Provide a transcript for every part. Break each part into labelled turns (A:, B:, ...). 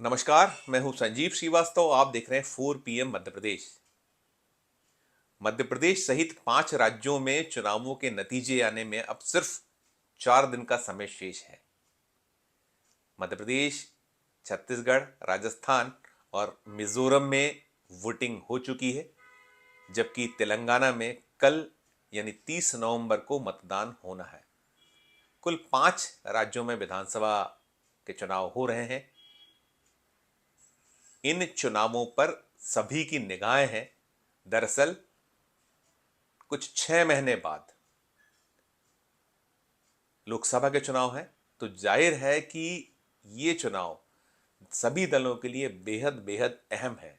A: नमस्कार, मैं हूं संजीव श्रीवास्तव। आप देख रहे हैं 4 PM मध्य प्रदेश। मध्य प्रदेश सहित 5 राज्यों में चुनावों के नतीजे आने में अब सिर्फ 4 दिन का समय शेष है। मध्य प्रदेश, छत्तीसगढ़, राजस्थान और मिजोरम में वोटिंग हो चुकी है, जबकि तेलंगाना में कल यानी 30 नवंबर को मतदान होना है। कुल 5 राज्यों में विधानसभा के चुनाव हो रहे हैं। इन चुनावों पर सभी की निगाहें हैं। दरअसल कुछ 6 महीने बाद लोकसभा के चुनाव हैं, तो जाहिर है कि ये चुनाव सभी दलों के लिए बेहद बेहद अहम है।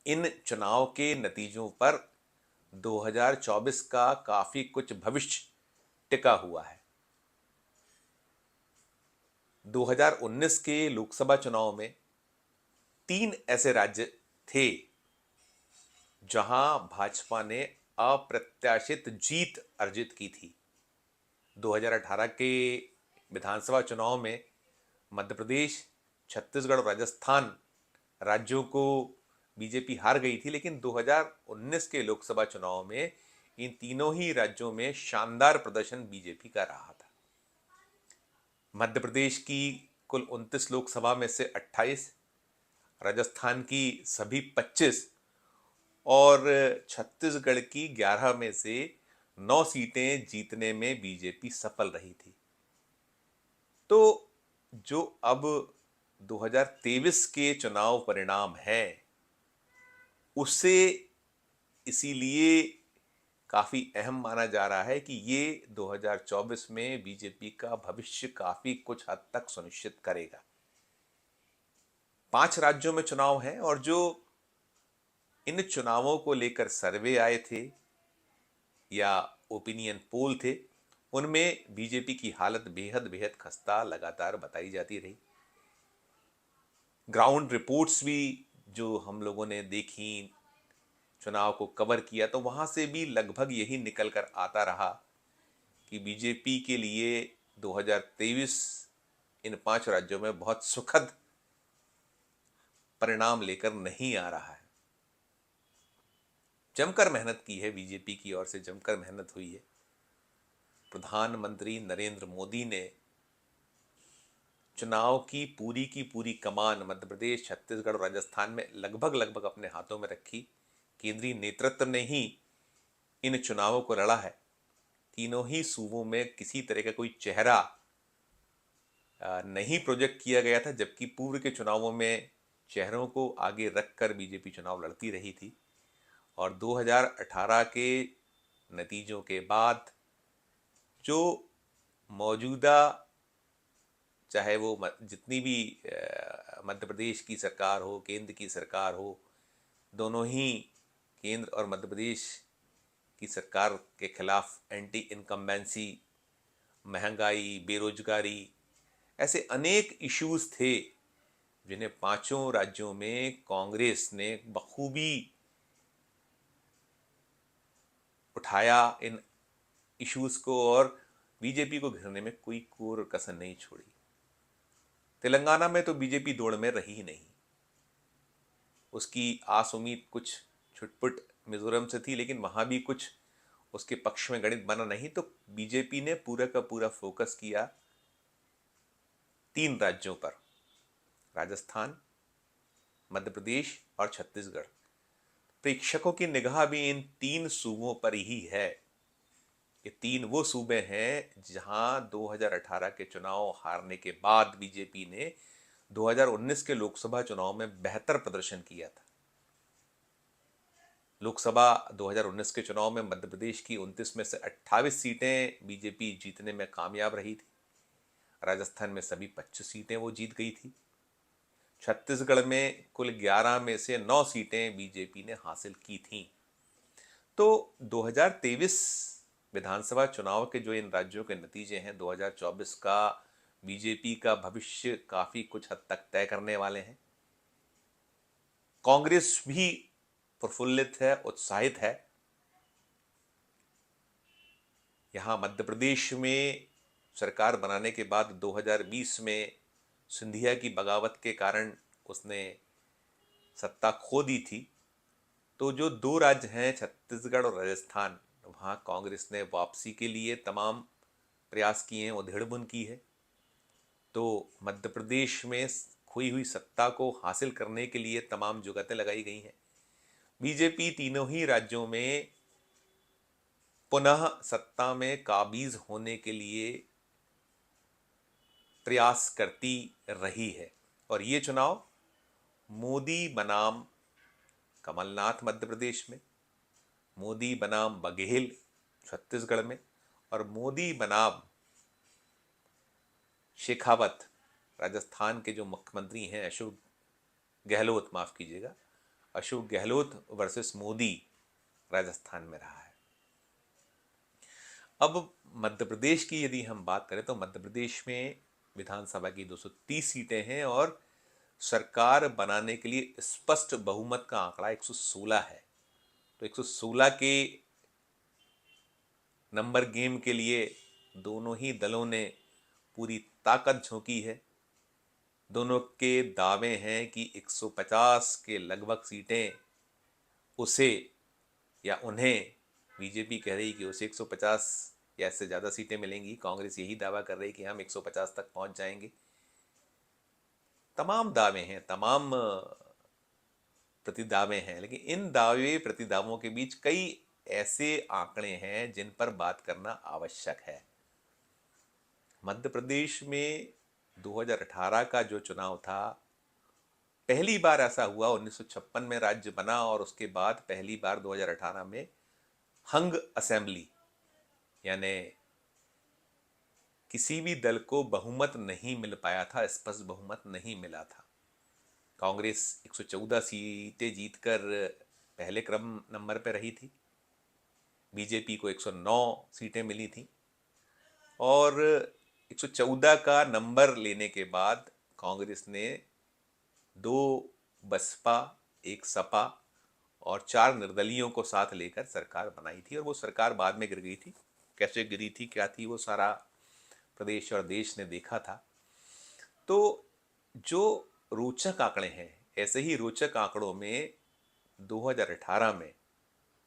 A: इन चुनाव के नतीजों पर 2024 का काफी कुछ भविष्य टिका हुआ है। 2019 के लोकसभा चुनाव में 3 ऐसे राज्य थे जहां भाजपा ने अप्रत्याशित जीत अर्जित की थी। 2018 के विधानसभा चुनाव में मध्य प्रदेश, छत्तीसगढ़ और राजस्थान राज्यों को बीजेपी हार गई थी, लेकिन 2019 के लोकसभा चुनाव में इन तीनों ही राज्यों में शानदार प्रदर्शन बीजेपी का रहा था। मध्य प्रदेश की कुल 29 लोकसभा में से 28, राजस्थान की सभी 25 और छत्तीसगढ़ की 11 में से 9 सीटें जीतने में बीजेपी सफल रही थी। तो जो अब 2023 के चुनाव परिणाम हैं, उससे इसीलिए काफी अहम माना जा रहा है कि ये 2024 में बीजेपी का भविष्य काफी कुछ हद तक सुनिश्चित करेगा। 5 राज्यों में चुनाव हैं और जो इन चुनावों को लेकर सर्वे आए थे या ओपिनियन पोल थे, उनमें बीजेपी की हालत बेहद बेहद खस्ता लगातार बताई जाती रही। ग्राउंड रिपोर्ट्स भी जो हम लोगों ने देखी, चुनाव को कवर किया, तो वहां से भी लगभग यही निकल कर आता रहा कि बीजेपी के लिए 2023 इन 5 राज्यों में बहुत सुखद परिणाम लेकर नहीं आ रहा है। जमकर मेहनत की है बीजेपी की ओर से, जमकर मेहनत हुई है। प्रधानमंत्री नरेंद्र मोदी ने चुनाव की पूरी कमान मध्य प्रदेश, छत्तीसगढ़ और राजस्थान में लगभग लगभग अपने हाथों में रखी। केंद्रीय नेतृत्व ने ही इन चुनावों को लड़ा है। तीनों ही सूबों में किसी तरह का कोई चेहरा नहीं प्रोजेक्ट किया गया था, जबकि पूर्व के चुनावों में चेहरों को आगे रखकर बीजेपी चुनाव लड़ती रही थी। और 2018 के नतीजों के बाद जो मौजूदा, चाहे वो जितनी भी मध्य प्रदेश की सरकार हो, केंद्र की सरकार हो, दोनों ही केंद्र और मध्य प्रदेश की सरकार के खिलाफ एंटी इनकम्बेंसी, महंगाई, बेरोजगारी, ऐसे अनेक इश्यूज थे जिन्हें 5 राज्यों में कांग्रेस ने बखूबी उठाया इन इश्यूज को, और बीजेपी को घेरने में कोई कोर कसर नहीं छोड़ी। तेलंगाना में तो बीजेपी दौड़ में रही ही नहीं। उसकी आस उम्मीद कुछ छुटपुट मिजोरम से थी, लेकिन वहां भी कुछ उसके पक्ष में गणित बना नहीं, तो बीजेपी ने पूरा का पूरा फोकस किया 3 राज्यों पर, राजस्थान, मध्य प्रदेश और छत्तीसगढ़। प्रेक्षकों की निगाह भी इन 3 सूबों पर ही है। ये 3 वो सूबे हैं जहां 2018 के चुनाव हारने के बाद बीजेपी ने 2019 के लोकसभा चुनाव में बेहतर प्रदर्शन किया था। लोकसभा 2019 के चुनाव में मध्य प्रदेश की 29 में से 28 सीटें बीजेपी जीतने में कामयाब रही थी। राजस्थान में सभी 25 सीटें वो जीत गई थी। छत्तीसगढ़ में कुल 11 में से 9 सीटें बीजेपी ने हासिल की थीं। तो 2023 विधानसभा चुनाव के जो इन राज्यों के नतीजे हैं, 2024 का बीजेपी का भविष्य काफी कुछ हद तक तय करने वाले हैं। कांग्रेस भी प्रफुल्लित है, उत्साहित है। यहां मध्य प्रदेश में सरकार बनाने के बाद 2020 में सिंधिया की बगावत के कारण उसने सत्ता खो दी थी, तो जो दो राज्य हैं छत्तीसगढ़ और राजस्थान, वहाँ कांग्रेस ने वापसी के लिए तमाम प्रयास किए हैं, उधेड़बुन की है। तो मध्य प्रदेश में खोई हुई सत्ता को हासिल करने के लिए तमाम जुगतें लगाई गई हैं। बीजेपी तीनों ही राज्यों में पुनः सत्ता में काबिज होने के लिए प्रयास करती रही है, और ये चुनाव मोदी बनाम कमलनाथ मध्य प्रदेश में, मोदी बनाम बघेल छत्तीसगढ़ में, और मोदी बनाम शेखावत राजस्थान के जो मुख्यमंत्री हैं, अशोक गहलोत, माफ कीजिएगा, अशोक गहलोत वर्सेस मोदी राजस्थान में रहा है। अब मध्य प्रदेश की यदि हम बात करें तो मध्य प्रदेश में विधानसभा की 230 सीटें हैं और सरकार बनाने के लिए स्पष्ट बहुमत का आंकड़ा 116 है। तो 116 के नंबर गेम के लिए दोनों ही दलों ने पूरी ताकत झोंकी है। दोनों के दावे हैं कि 150 के लगभग सीटें उसे या उन्हें, बीजेपी कह रही कि उसे 150 या इससे ज़्यादा सीटें मिलेंगी, कांग्रेस यही दावा कर रही कि हम 150 तक पहुंच जाएंगे। तमाम दावे हैं, तमाम प्रतिदावे हैं, लेकिन इन दावे प्रतिदावों के बीच कई ऐसे आंकड़े हैं जिन पर बात करना आवश्यक है। मध्य प्रदेश में 2018 का जो चुनाव था, पहली बार ऐसा हुआ, 1956 में राज्य बना और उसके बाद पहली बार 2018 में हंग असेंबली, यानी किसी भी दल को बहुमत नहीं मिल पाया था, स्पष्ट बहुमत नहीं मिला था। कांग्रेस 114 सीटें जीतकर पहले क्रम नंबर पर रही थी, बीजेपी को 109 सीटें मिली थी, और 114 का नंबर लेने के बाद कांग्रेस ने 2 बसपा, 1 सपा और 4 निर्दलियों को साथ लेकर सरकार बनाई थी, और वो सरकार बाद में गिर गई थी। कैसे गिरी थी, क्या थी, वो सारा प्रदेश और देश ने देखा था। तो जो रोचक आंकड़े हैं, ऐसे ही रोचक आंकड़ों में 2018 में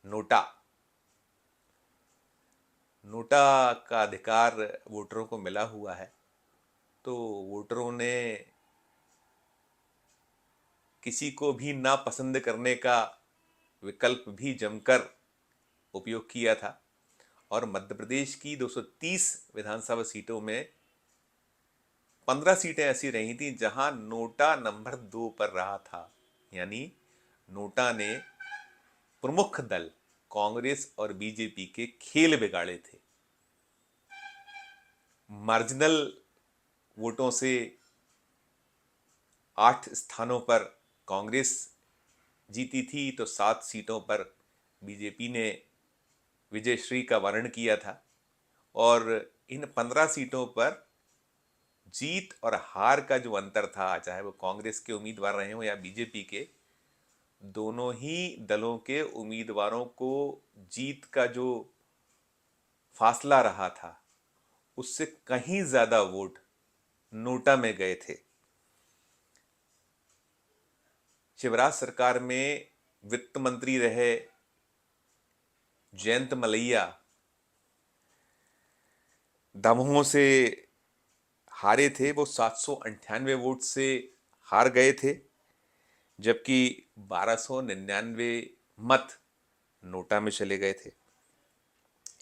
A: नोटा का अधिकार वोटरों को मिला हुआ है। तो वोटरों ने किसी को भी ना पसंद करने का विकल्प भी जमकर उपयोग किया था, और मध्य प्रदेश की 230 विधानसभा सीटों में 15 सीटें ऐसी रही थी जहां नोटा नंबर 2 पर रहा था। यानी नोटा ने प्रमुख दल कांग्रेस और बीजेपी के खेल बिगाड़े थे। मार्जिनल वोटों से 8 स्थानों पर कांग्रेस जीती थी, तो 7 सीटों पर बीजेपी ने विजयश्री का वर्ण किया था, और इन 15 सीटों पर जीत और हार का जो अंतर था, चाहे वो कांग्रेस के उम्मीदवार रहे हो या बीजेपी के, दोनों ही दलों के उम्मीदवारों को जीत का जो फासला रहा था, उससे कहीं ज्यादा वोट नोटा में गए थे। शिवराज सरकार में वित्त मंत्री रहे जयंत मलैया दमोह से हारे थे, वो 798 वोट से हार गए थे, जबकि 1299 मत नोटा में चले गए थे।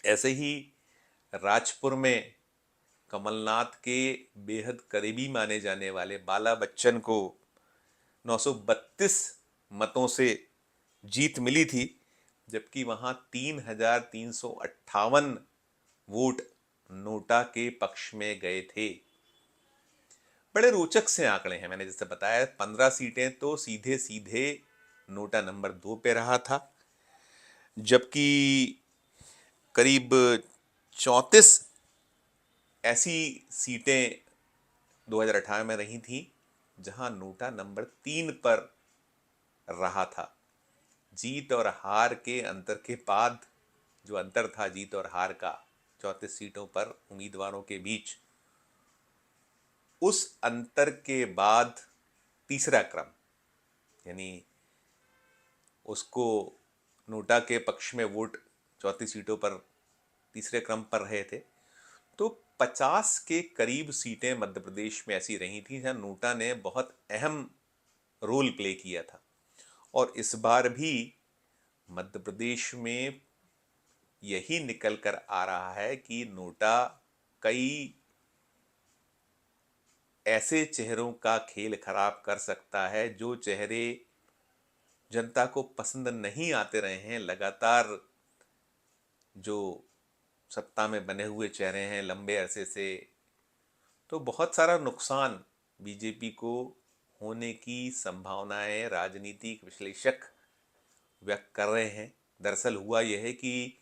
A: ऐसे ही राजपुर में कमलनाथ के बेहद करीबी माने जाने वाले बाला बच्चन को 932 मतों से जीत मिली थी, जबकि वहां 3358 वोट नोटा के पक्ष में गए थे। बड़े रोचक से आंकड़े हैं। मैंने जैसे बताया 15 सीटें तो सीधे सीधे नोटा नंबर 2 पे रहा था, जबकि करीब 34 ऐसी सीटें 2018 में रही थी जहां नोटा नंबर 3 पर रहा था। जीत और हार के अंतर के बाद जो अंतर था, जीत और हार का 34 सीटों पर उम्मीदवारों के बीच, उस अंतर के बाद तीसरा क्रम, यानी उसको नोटा के पक्ष में वोट 34 सीटों पर तीसरे क्रम पर रहे थे, तो 50 के करीब सीटें मध्य प्रदेश में ऐसी रही थी जहां नोटा ने बहुत अहम रोल प्ले किया था। और इस बार भी मध्य प्रदेश में यही निकल कर आ रहा है कि नोटा कई ऐसे चेहरों का खेल खराब कर सकता है जो चेहरे जनता को पसंद नहीं आते रहे हैं। लगातार जो सत्ता में बने हुए चेहरे हैं लंबे अरसे से, तो बहुत सारा नुकसान बीजेपी को होने की संभावनाएं राजनीतिक विश्लेषक व्यक्त कर रहे हैं। दरअसल हुआ यह है कि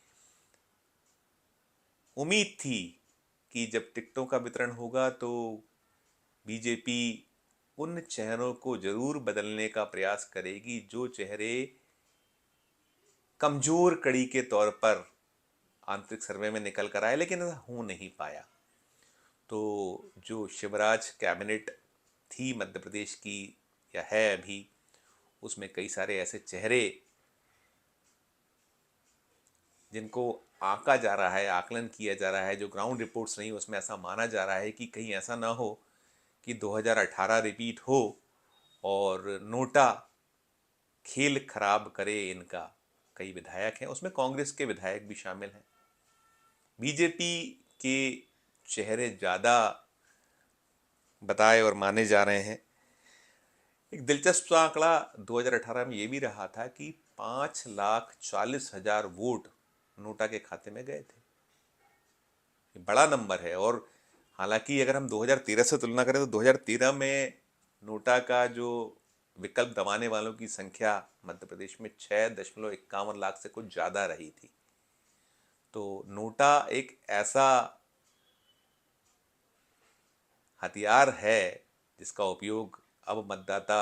A: उम्मीद थी कि जब टिकटों का वितरण होगा तो बीजेपी उन चेहरों को जरूर बदलने का प्रयास करेगी जो चेहरे कमजोर कड़ी के तौर पर आंतरिक सर्वे में निकल कर आए, लेकिन ऐसा हो नहीं पाया। तो जो शिवराज कैबिनेट थी मध्य प्रदेश की, या है अभी, उसमें कई सारे ऐसे चेहरे जिनको आंका जा रहा है, आकलन किया जा रहा है, जो ग्राउंड रिपोर्ट्स नहीं, उसमें ऐसा माना जा रहा है कि कहीं ऐसा ना हो कि 2018 रिपीट हो और नोटा खेल खराब करे इनका। कई विधायक हैं, उसमें कांग्रेस के विधायक भी शामिल हैं। बीजेपी के चेहरे ज़्यादा बताए और माने जा रहे हैं। एक दिलचस्प आंकड़ा 2018 में ये भी रहा था कि 5,40,000 वोट नोटा के खाते में गए थे। ये बड़ा नंबर है। और हालांकि अगर हम 2013 से तुलना करें तो 2013 में नोटा का जो विकल्प दबाने वालों की संख्या मध्य प्रदेश में 6.51 लाख से कुछ ज़्यादा रही थी। तो नोटा एक ऐसा हथियार है जिसका उपयोग अब मतदाता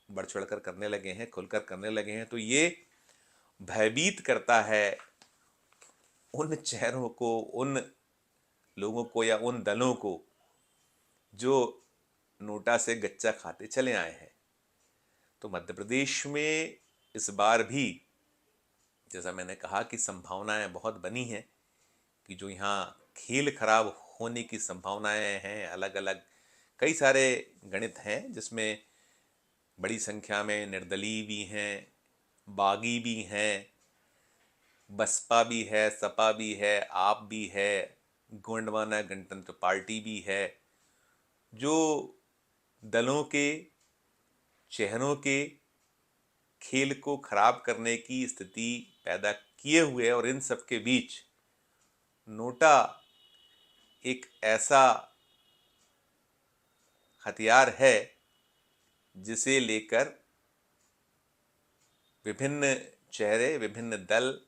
A: बढ़ चढ़कर करने लगे हैं, खुलकर करने लगे हैं। तो ये भयभीत करता है उन चेहरों को, उन लोगों को या उन दलों को जो नोटा से गच्चा खाते चले आए हैं। तो मध्य प्रदेश में इस बार भी, जैसा मैंने कहा, कि संभावनाएं बहुत बनी हैं कि जो यहाँ खेल खराब होने की संभावनाएं हैं, अलग अलग कई सारे गणित हैं जिसमें बड़ी संख्या में निर्दलीय भी हैं, बागी भी हैं, बसपा भी है, सपा भी है, आप भी है, गोंडवाना गणतंत्र पार्टी भी है, जो दलों के चेहरों के खेल को खराब करने की स्थिति पैदा किए हुए। और इन सब के बीच नोटा एक ऐसा हथियार है जिसे लेकर विभिन्न चेहरे, विभिन्न दल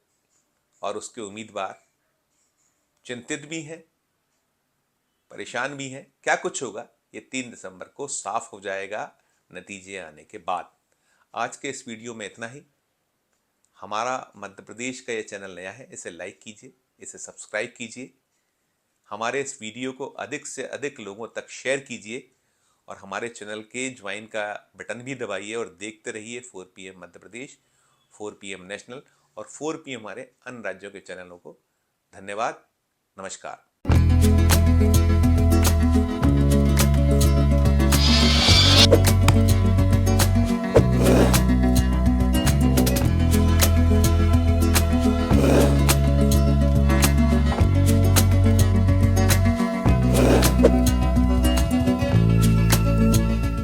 A: और उसके उम्मीदवार चिंतित भी हैं, परेशान भी हैं। क्या कुछ होगा ये 3 दिसंबर को साफ हो जाएगा नतीजे आने के बाद। आज के इस वीडियो में इतना ही। हमारा मध्य प्रदेश का ये चैनल नया है, इसे लाइक कीजिए, इसे सब्सक्राइब कीजिए, हमारे इस वीडियो को अधिक से अधिक लोगों तक शेयर कीजिए और हमारे चैनल के ज्वाइन का बटन भी दबाइए और देखते रहिए 4 PM Madhya Pradesh, 4 PM national और 4 PM हमारे अन्य राज्यों के चैनलों को। धन्यवाद, नमस्कार।